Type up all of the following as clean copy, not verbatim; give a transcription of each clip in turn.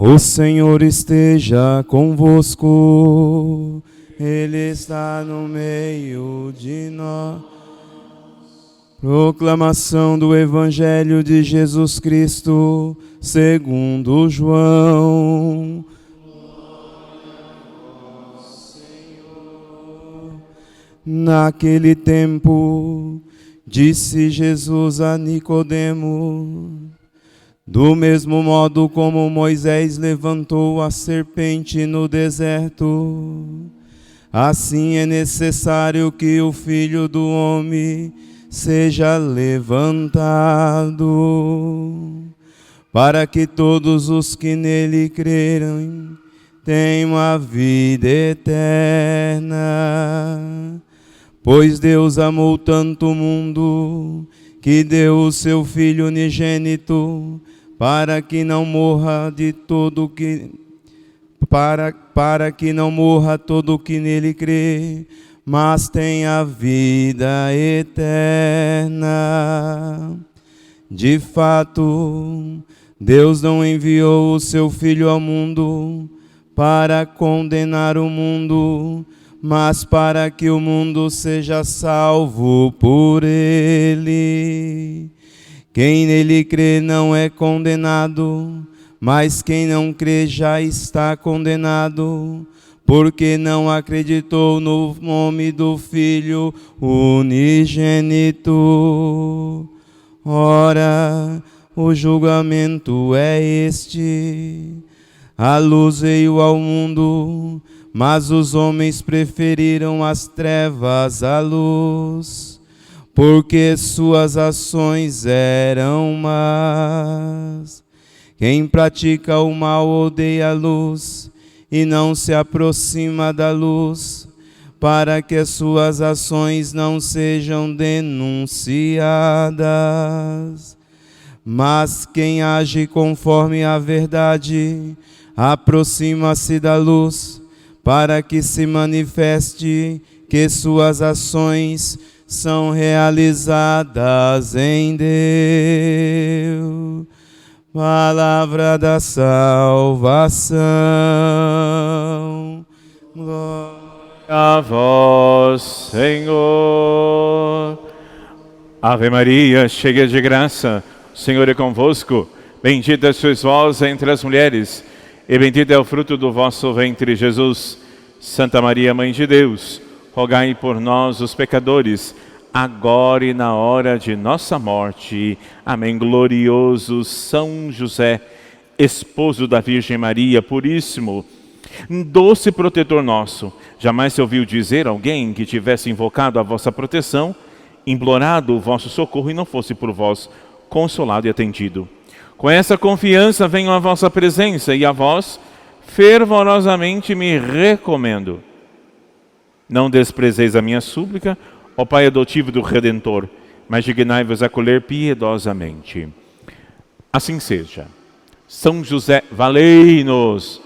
O Senhor esteja convosco, Ele está no meio de nós. Proclamação do Evangelho de Jesus Cristo, segundo João. Naquele tempo, disse Jesus a Nicodemo: do mesmo modo como Moisés levantou a serpente no deserto, assim é necessário que o Filho do Homem seja levantado, para que todos os que nele crerem tenham a vida eterna. Pois Deus amou tanto o mundo, que deu o seu Filho unigênito, para que não morra para que não morra todo o que nele crê, mas tenha vida eterna. De fato, Deus não enviou o seu Filho ao mundo para condenar o mundo, mas para que o mundo seja salvo por ele. Quem nele crê não é condenado, mas quem não crê já está condenado, porque não acreditou no nome do Filho unigênito. Ora, o julgamento é este: a luz veio ao mundo, mas os homens preferiram as trevas à luz, porque suas ações eram más. Quem pratica o mal odeia a luz e não se aproxima da luz, para que as suas ações não sejam denunciadas. Mas quem age conforme a verdade aproxima-se da luz, para que se manifeste que suas ações são realizadas em Deus. Palavra da salvação. Glória a vós, Senhor. Ave Maria, cheia de graça, o Senhor é convosco. Bendita sois vós entre as mulheres, e bendito é o fruto do vosso ventre, Jesus. Santa Maria, Mãe de Deus, rogai por nós, os pecadores, agora e na hora de nossa morte. Amém. Glorioso São José, esposo da Virgem Maria, puríssimo, doce protetor nosso, jamais se ouviu dizer alguém que tivesse invocado a vossa proteção, implorado o vosso socorro e não fosse por vós consolado e atendido. Com essa confiança venho à vossa presença e a vós fervorosamente me recomendo. Não desprezeis a minha súplica, ó Pai adotivo do Redentor, mas dignai-vos acolher piedosamente. Assim seja. São José, valei-nos.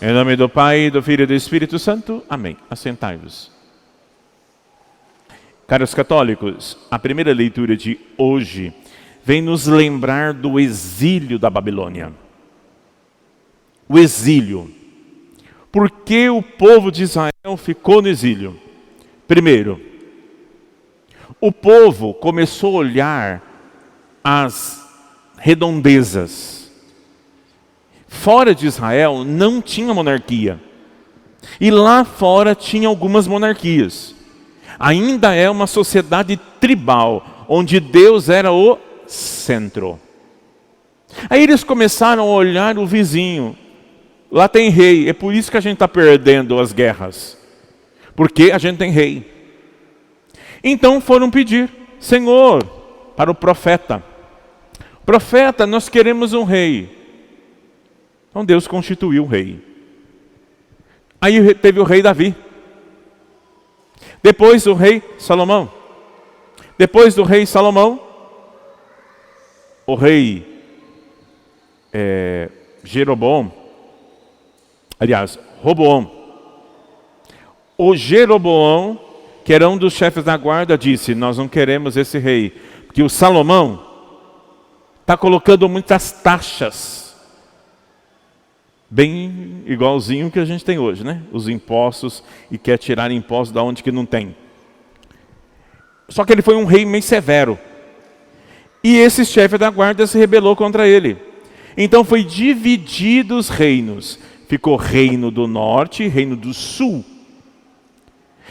Em nome do Pai, do Filho e do Espírito Santo. Amém. Assentai-vos. Caros católicos, a primeira leitura de hoje vem nos lembrar do exílio da Babilônia. O exílio. Por que o povo de Israel ficou no exílio? Primeiro, o povo começou a olhar as redondezas. Fora de Israel não tinha monarquia. E lá fora tinha algumas monarquias. Ainda é uma sociedade tribal, onde Deus era o centro. Aí eles começaram a olhar o vizinho. Lá tem rei, é por isso que a gente está perdendo as guerras. Porque a gente tem rei. Então foram pedir: Senhor, para o profeta: profeta, nós queremos um rei. Então Deus constituiu o rei. Aí teve o rei Davi. Depois o rei Salomão. Depois do rei Salomão, o rei Jeroboão. Aliás, Roboão. O Jeroboão, que era um dos chefes da guarda, disse: nós não queremos esse rei, porque o Salomão está colocando muitas taxas Bem igualzinho que a gente tem hoje, né? Os impostos, e quer tirar impostos da onde que não tem. Só que ele foi um rei meio severo. E esse chefe da guarda se rebelou contra ele. Então foi dividido os reinos. Ficou reino do norte e reino do sul.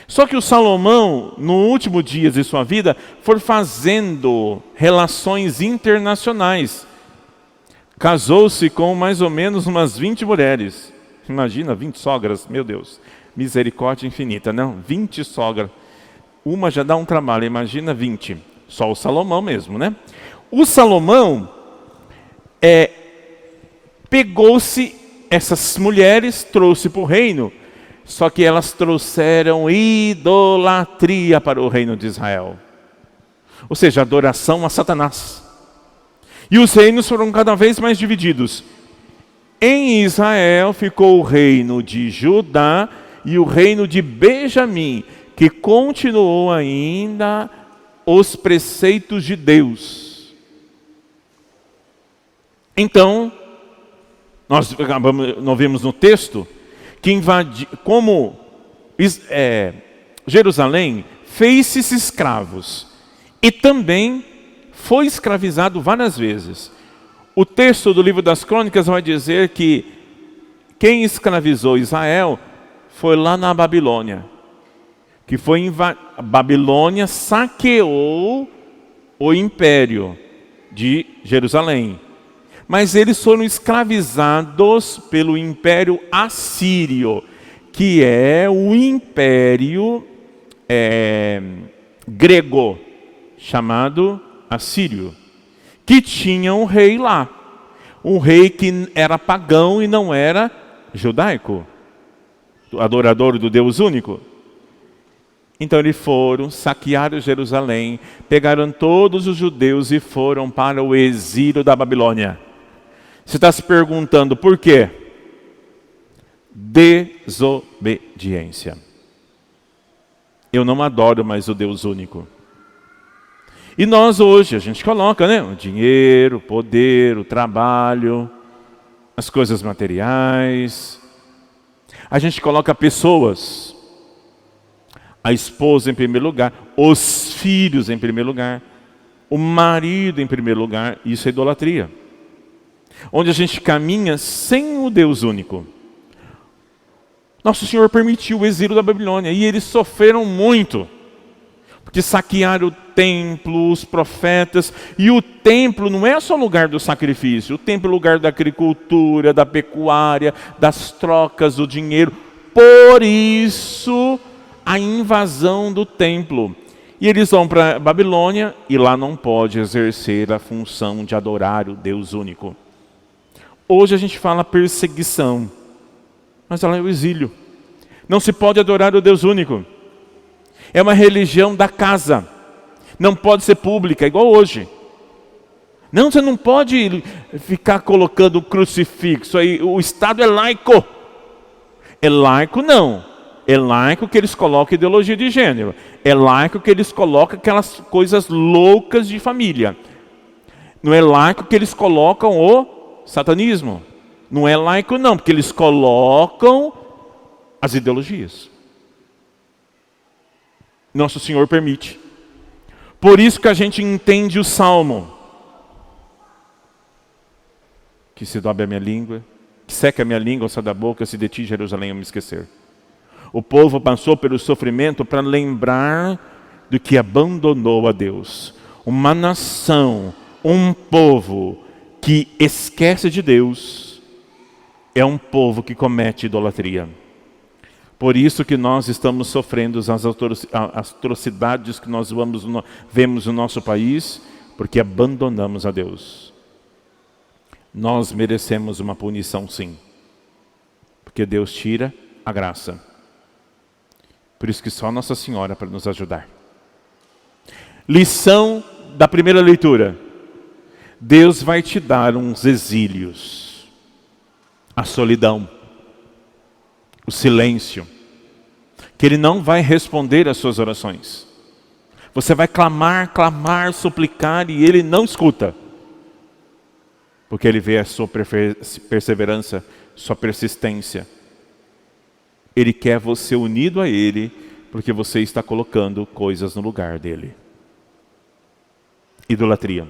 Só que o Salomão, no último dia de sua vida, foi fazendo relações internacionais. Casou-se com mais ou menos umas 20 mulheres. Imagina, 20 sogras, meu Deus. Misericórdia infinita, não? 20 sogras. Uma já dá um trabalho, imagina 20. Só o Salomão mesmo, né? O Salomão pegou-se essas mulheres, trouxe para o reino, só que elas trouxeram idolatria para o reino de Israel. Ou seja, adoração a Satanás. E os reinos foram cada vez mais divididos. Em Israel ficou o reino de Judá e o reino de Benjamim, que continuou ainda os preceitos de Deus. Então, nós vemos no texto que como Jerusalém fez-se escravos e também foi escravizado várias vezes. O texto do livro das Crônicas vai dizer que quem escravizou Israel foi lá na Babilônia. Que foi a Babilônia saqueou o império de Jerusalém. Mas eles foram escravizados pelo império assírio, que é o império grego, chamado assírio, que tinha um rei lá. Um rei que era pagão e não era judaico, adorador do Deus único. Então eles foram, saquearam Jerusalém, pegaram todos os judeus e foram para o exílio da Babilônia. Você está se perguntando por quê? Desobediência. Eu não adoro mais o Deus único. E nós hoje, a gente coloca, né? O dinheiro, o poder, o trabalho, as coisas materiais. A gente coloca pessoas. A esposa em primeiro lugar, os filhos em primeiro lugar, o marido em primeiro lugar. Isso é idolatria. Onde a gente caminha sem o Deus único. Nosso Senhor permitiu o exílio da Babilônia e eles sofreram muito. Porque saquearam o templo, os profetas. E o templo não é só lugar do sacrifício. O templo é lugar da agricultura, da pecuária, das trocas, do dinheiro. Por isso, a invasão do templo. E eles vão para a Babilônia e lá não pode exercer a função de adorar o Deus único. Hoje a gente fala perseguição, mas ela é o exílio. Não se pode adorar o Deus único. É uma religião da casa. Não pode ser pública, igual hoje. Não, você não pode ficar colocando o crucifixo aí. O Estado é laico. É laico não. É laico que eles colocam ideologia de gênero. É laico que eles colocam aquelas coisas loucas de família. Não é laico que eles colocam o satanismo. Não é laico não, porque eles colocam as ideologias. Nosso Senhor permite. Por isso que a gente entende o Salmo. Que se dobre a minha língua, que seca a minha língua, sai da boca, se de ti, Jerusalém, eu me esquecer. O povo passou pelo sofrimento para lembrar do que abandonou a Deus. Uma nação, um povo que esquece de Deus, é um povo que comete idolatria. Por isso que nós estamos sofrendo as atrocidades que nós vemos no nosso país, porque abandonamos a Deus. Nós merecemos uma punição sim, porque Deus tira a graça. Por isso que só Nossa Senhora para nos ajudar. Lição da primeira leitura. Deus vai te dar uns exílios. A solidão. O silêncio. Que Ele não vai responder às suas orações. Você vai clamar, suplicar e Ele não escuta. porque Ele vê a sua perseverança, sua persistência. Ele quer você unido a Ele, porque você está colocando coisas no lugar dEle. Idolatria.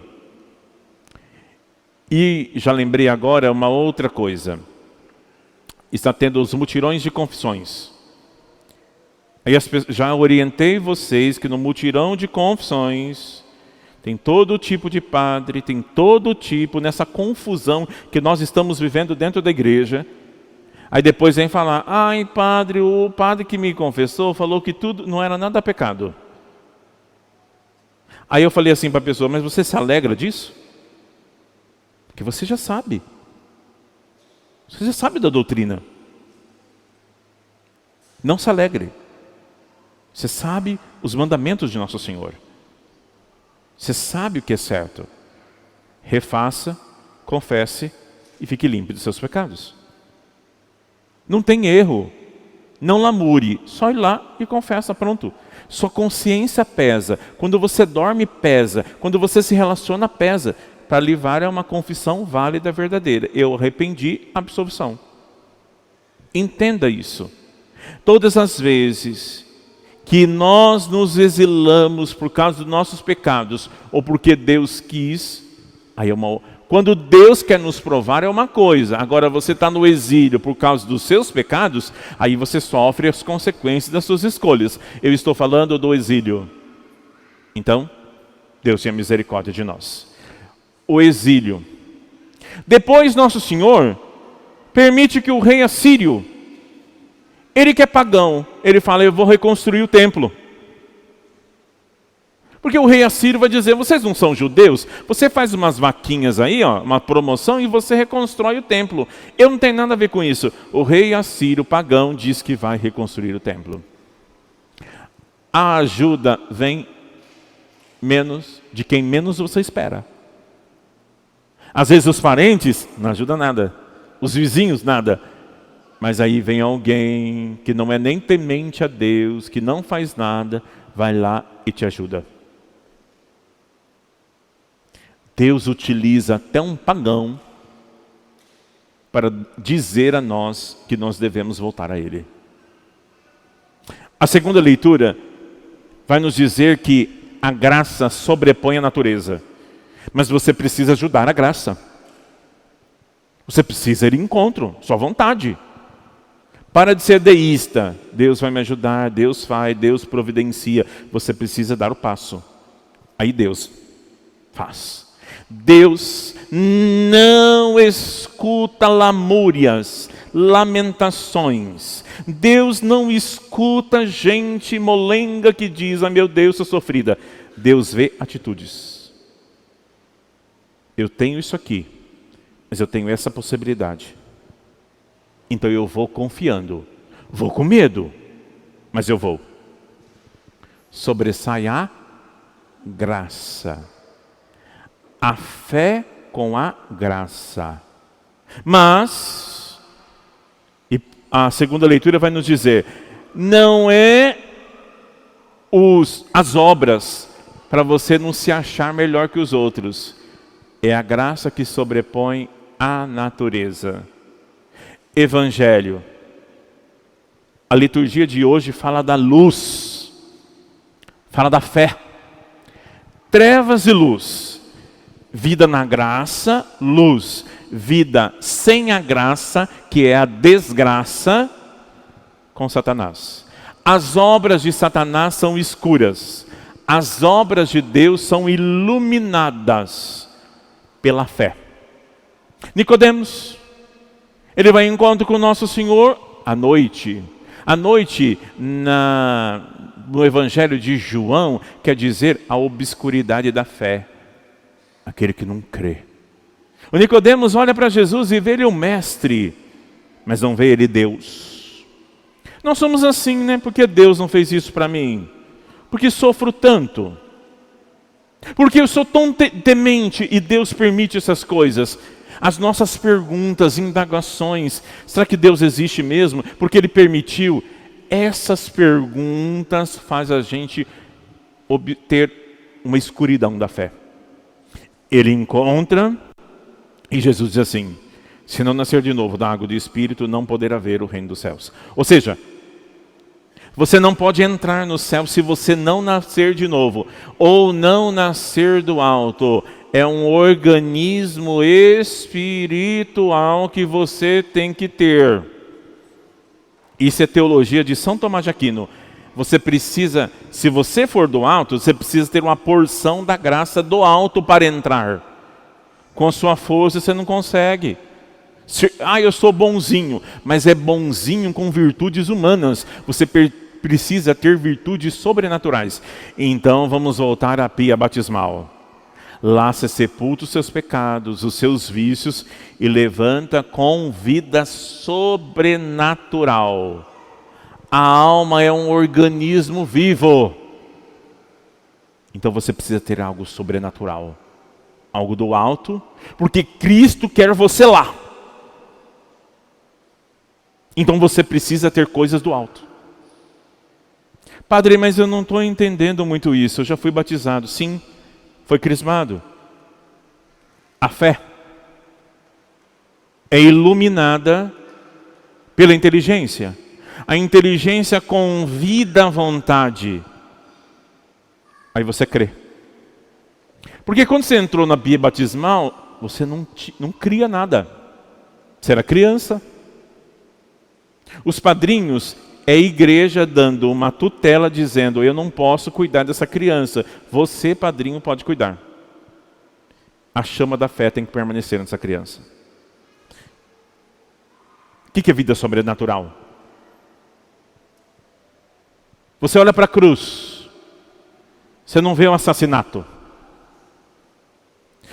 E já lembrei agora uma outra coisa. Está tendo os mutirões de confissões. Aí já orientei vocês que no mutirão de confissões tem todo tipo de padre, tem todo tipo, nessa confusão que nós estamos vivendo dentro da igreja. Aí depois vem falar, ai padre, o padre que me confessou falou que tudo não era nada pecado. Aí eu falei assim para a pessoa, mas você se alegra disso? Porque você já sabe. Você já sabe da doutrina. Não se alegre. Você sabe os mandamentos de Nosso Senhor. Você sabe o que é certo. Refaça, confesse e fique limpo dos seus pecados. Não tem erro. Não lamure. Só ir lá e confessa, pronto. Sua consciência pesa. Quando você dorme, pesa. Quando você se relaciona, pesa. Para livrar é uma confissão válida, verdadeira. Eu arrependi, absolvição. Entenda isso. Todas as vezes que nós nos exilamos por causa dos nossos pecados, ou porque Deus quis, aí é uma... Quando Deus quer nos provar é uma coisa, agora você está no exílio por causa dos seus pecados, aí você sofre as consequências das suas escolhas. Eu estou falando do exílio. Então, Deus tenha misericórdia de nós. O exílio. Depois Nosso Senhor permite que o rei assírio, ele que é pagão, ele fala, eu vou reconstruir o templo. Porque o rei assírio vai dizer, vocês não são judeus? Você faz umas vaquinhas aí, ó, uma promoção, e você reconstrói o templo. Eu não tenho nada a ver com isso. O rei assírio pagão diz que vai reconstruir o templo. A ajuda vem menos de quem menos você espera. Às vezes os parentes não ajudam nada. Os vizinhos nada. Mas aí vem alguém que não é nem temente a Deus, que não faz nada, vai lá e te ajuda. Deus utiliza até um pagão para dizer a nós que nós devemos voltar a Ele. A segunda leitura vai nos dizer que a graça sobrepõe a natureza. Mas você precisa ajudar a graça. Você precisa ir em encontro, sua vontade. Para de ser deísta. Deus vai me ajudar, Deus faz, Deus providencia. Você precisa dar o passo. Aí Deus faz. Deus não escuta lamúrias, lamentações. Deus não escuta gente molenga que diz, meu Deus, sou sofrida. Deus vê atitudes. Eu tenho isso aqui, mas eu tenho essa possibilidade. Então eu vou confiando. Vou com medo, mas eu vou. Sobressai a graça. A fé com a graça. Mas, e a segunda leitura vai nos dizer, não é as obras para você não se achar melhor que os outros. É a graça que sobrepõe a natureza. Evangelho. A liturgia de hoje fala da luz. Fala da fé. Trevas e luz. Vida na graça, luz. Vida sem a graça, que é a desgraça, com Satanás. As obras de Satanás são escuras. As obras de Deus são iluminadas pela fé. Nicodemos, ele vai em encontro com o Nosso Senhor à noite. À noite, no Evangelho de João, quer dizer a obscuridade da fé. Aquele que não crê. O Nicodemos olha para Jesus e vê ele o mestre, mas não vê ele Deus. Nós somos assim, né? Porque Deus não fez isso para mim? Porque sofro tanto? Porque eu sou tão temente e Deus permite essas coisas? As nossas perguntas, indagações, será que Deus existe mesmo? Porque Ele permitiu? Essas perguntas fazem a gente obter uma escuridão da fé. Ele encontra E Jesus diz assim: se não nascer de novo da água e do Espírito, não poderá ver o reino dos céus. Ou seja, você não pode entrar no céu se você não nascer de novo, ou não nascer do alto. É um organismo espiritual que você tem que ter. Isso é teologia de São Tomás de Aquino. Você precisa, se você for do alto, você precisa ter uma porção da graça do alto para entrar. Com a sua força você não consegue. Eu sou bonzinho, mas é bonzinho com virtudes humanas. Você precisa ter virtudes sobrenaturais. Então vamos voltar à pia batismal. Lá você sepulta os seus pecados, os seus vícios e levanta com vida sobrenatural. A alma é um organismo vivo. Então você precisa ter algo sobrenatural, algo do alto, porque Cristo quer você lá. Então você precisa ter coisas do alto. Padre, mas eu não estou entendendo muito isso. Eu já fui batizado. Sim, foi crismado. A fé é iluminada pela inteligência. A inteligência convida a vontade. Aí você crê. Porque quando você entrou na pia batismal, você não cria nada. Você era criança. Os padrinhos é a igreja dando uma tutela dizendo: eu não posso cuidar dessa criança. Você, padrinho, pode cuidar. A chama da fé tem que permanecer nessa criança. O que é vida sobrenatural? Você olha para a cruz, você não vê um assassinato.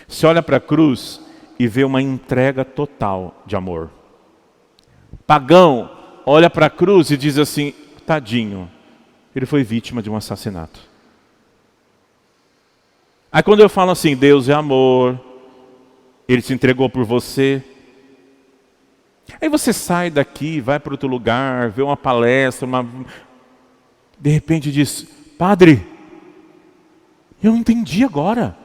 Você olha para a cruz e vê uma entrega total de amor. Pagão olha para a cruz e diz assim: tadinho, ele foi vítima de um assassinato. Aí quando eu falo assim, Deus é amor, Ele se entregou por você. Aí você sai daqui, vai para outro lugar, vê uma palestra, de repente diz: Padre, eu entendi agora.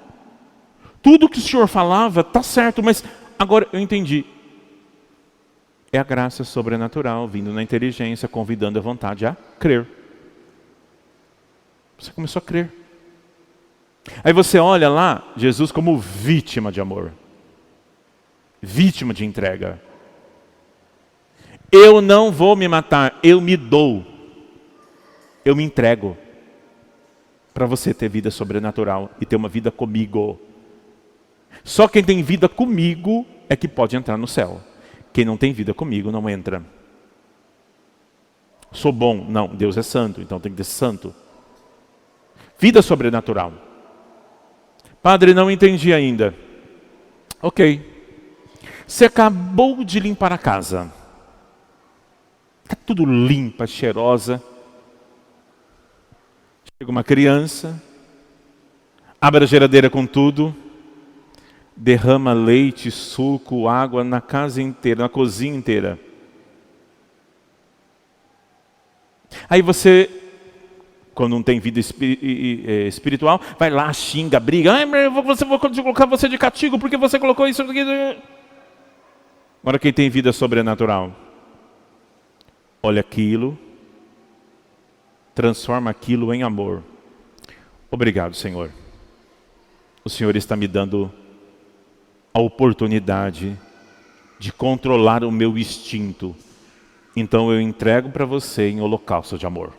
Tudo que o senhor falava está certo, mas agora eu entendi. É a graça sobrenatural vindo na inteligência, convidando a vontade a crer. Você começou a crer. Aí você olha lá Jesus como vítima de amor, vítima de entrega. Eu não vou me matar, eu me dou, eu me entrego para você ter vida sobrenatural e ter uma vida comigo. Só quem tem vida comigo é que pode entrar no céu. Quem não tem vida comigo não entra. Sou bom? Não, Deus é santo, então tem que ser santo. Vida sobrenatural. Padre, não entendi ainda. Ok. Você acabou de limpar a casa. Está tudo limpa, cheirosa. Chega uma criança, abre a geladeira com tudo, derrama leite, suco, água na casa inteira, na cozinha inteira. Aí você, quando não tem vida espiritual, vai lá, xinga, briga. Vou colocar você de castigo porque você colocou isso aqui. Agora quem tem vida sobrenatural, olha aquilo, transforma aquilo em amor. Obrigado, Senhor. O Senhor está me dando a oportunidade de controlar o meu instinto. Então eu entrego para você em holocausto de amor.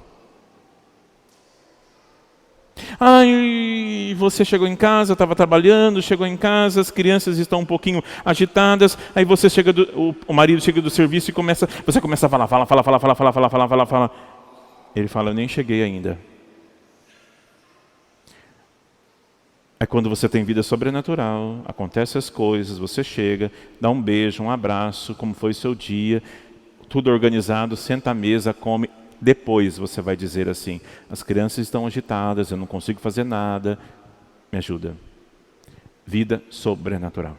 Você chegou em casa, estava trabalhando, chegou em casa, as crianças estão um pouquinho agitadas, aí você chega, o marido chega do serviço e você começa a falar. Ele fala: eu nem cheguei ainda. É quando você tem vida sobrenatural, acontecem as coisas, você chega, dá um beijo, um abraço, como foi o seu dia, tudo organizado, senta à mesa, come. Depois você vai dizer assim: as crianças estão agitadas, eu não consigo fazer nada, me ajuda. Vida sobrenatural.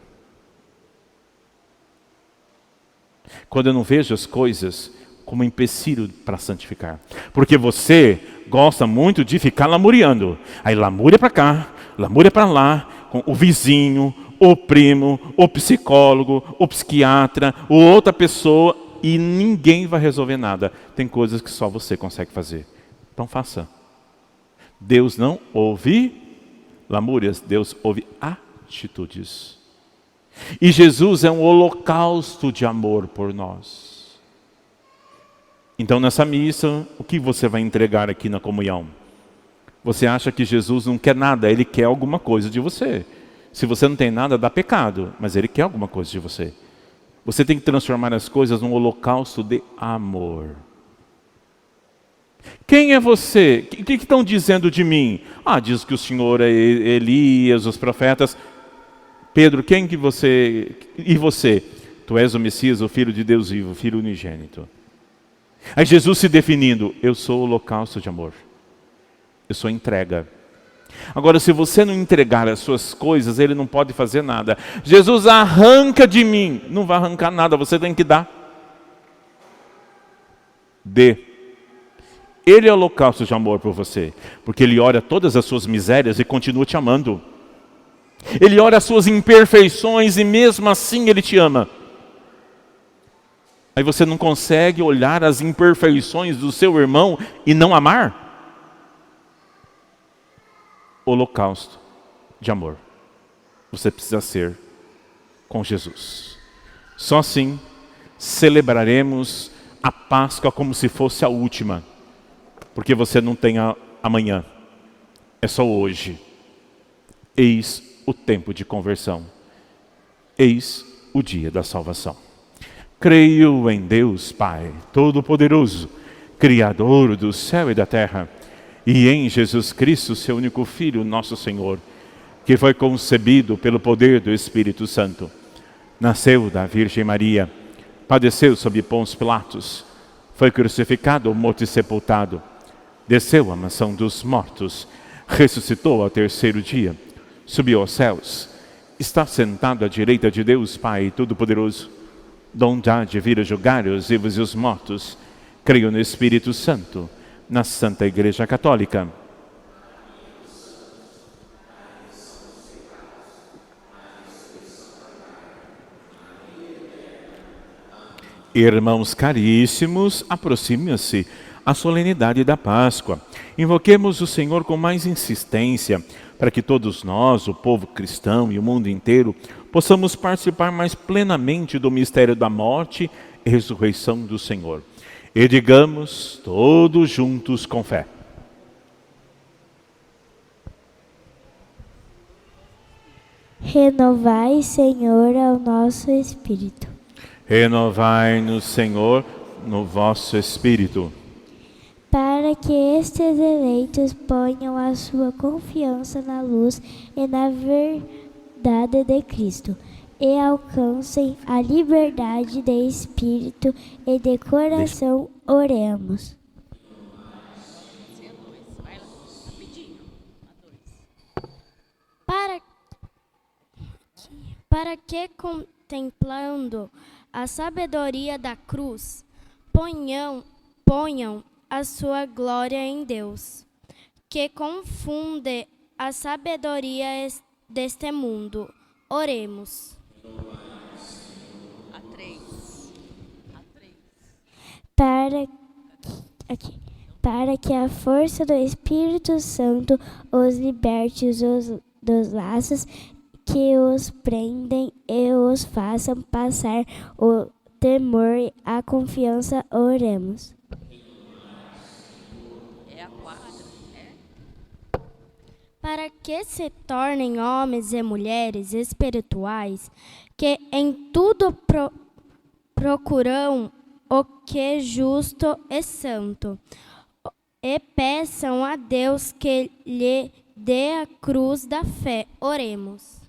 Quando eu não vejo as coisas como empecilho para santificar. Porque você gosta muito de ficar lamuriando. Aí lamúria para cá, lamúria para lá, com o vizinho, o primo, o psicólogo, o psiquiatra, ou outra pessoa, e ninguém vai resolver nada. Tem coisas que só você consegue fazer. Então faça. Deus não ouve lamúrias, Deus ouve atitudes. E Jesus é um holocausto de amor por nós. Então nessa missa, o que você vai entregar aqui na comunhão? Você acha que Jesus não quer nada, Ele quer alguma coisa de você. Se você não tem nada, dá pecado, mas Ele quer alguma coisa de você. Você tem que transformar as coisas num holocausto de amor. Quem é você? O que estão dizendo de mim? Diz que o Senhor é Elias, os profetas. Pedro, quem que você... E você? Tu és o Messias, o Filho de Deus vivo, o Filho unigênito. Aí Jesus se definindo, eu sou o holocausto de amor. Eu sou entrega. Agora, se você não entregar as suas coisas, Ele não pode fazer nada. Jesus arranca de mim. Não vai arrancar nada, você tem que dar. Dê. Ele é o holocausto de amor por você. Porque Ele olha todas as suas misérias e continua te amando. Ele olha as suas imperfeições e mesmo assim Ele te ama. Aí você não consegue olhar as imperfeições do seu irmão e não amar? Holocausto de amor. Você precisa ser com Jesus. Só assim celebraremos a Páscoa como se fosse a última. Porque você não tem amanhã. É só hoje. Eis o tempo de conversão. Eis o dia da salvação. Creio em Deus Pai Todo-Poderoso, Criador do céu e da terra, e em Jesus Cristo, seu único Filho, nosso Senhor, que foi concebido pelo poder do Espírito Santo. Nasceu da Virgem Maria, padeceu sob Pôncio Pilatos, foi crucificado, morto e sepultado, desceu à mansão dos mortos, ressuscitou ao terceiro dia, subiu aos céus, está sentado à direita de Deus Pai Todo-Poderoso, donde há de vir a julgar os vivos e os mortos. Creio no Espírito Santo, na Santa Igreja Católica. Irmãos caríssimos, aproxime-se a solenidade da Páscoa. Invoquemos o Senhor com mais insistência, para que todos nós, o povo cristão e o mundo inteiro, possamos participar mais plenamente do mistério da morte e ressurreição do Senhor. E digamos todos juntos com fé. Renovai, Senhor, ao nosso espírito. Renovai-nos, Senhor, no vosso espírito. Para que estes eleitos ponham a sua confiança na luz e na verdade de Cristo, e alcancem a liberdade de espírito e de coração, oremos. Para que, contemplando a sabedoria da cruz, ponham a sua glória em Deus, que confunde a sabedoria deste mundo. Oremos. Para que a força do Espírito Santo os liberte dos laços que os prendem e os façam passar o temor e a confiança, oremos. Para que se tornem homens e mulheres espirituais, que em tudo procuram o que é justo e santo, e peçam a Deus que lhe dê a cruz da fé. Oremos.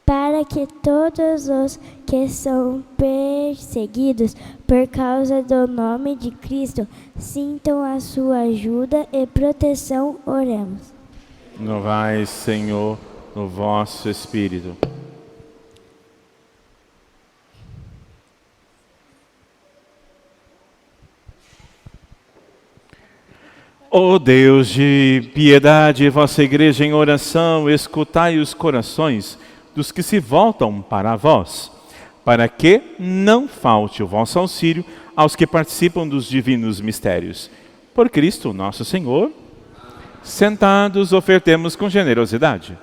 Para que todos os que são perseguidos por causa do nome de Cristo sintam a sua ajuda e proteção, oremos. Renovai, Senhor, no vosso espírito. Ó Deus de piedade, vossa igreja em oração, escutai os corações dos que se voltam para vós, para que não falte o vosso auxílio aos que participam dos divinos mistérios. Por Cristo nosso Senhor, sentados ofertemos com generosidade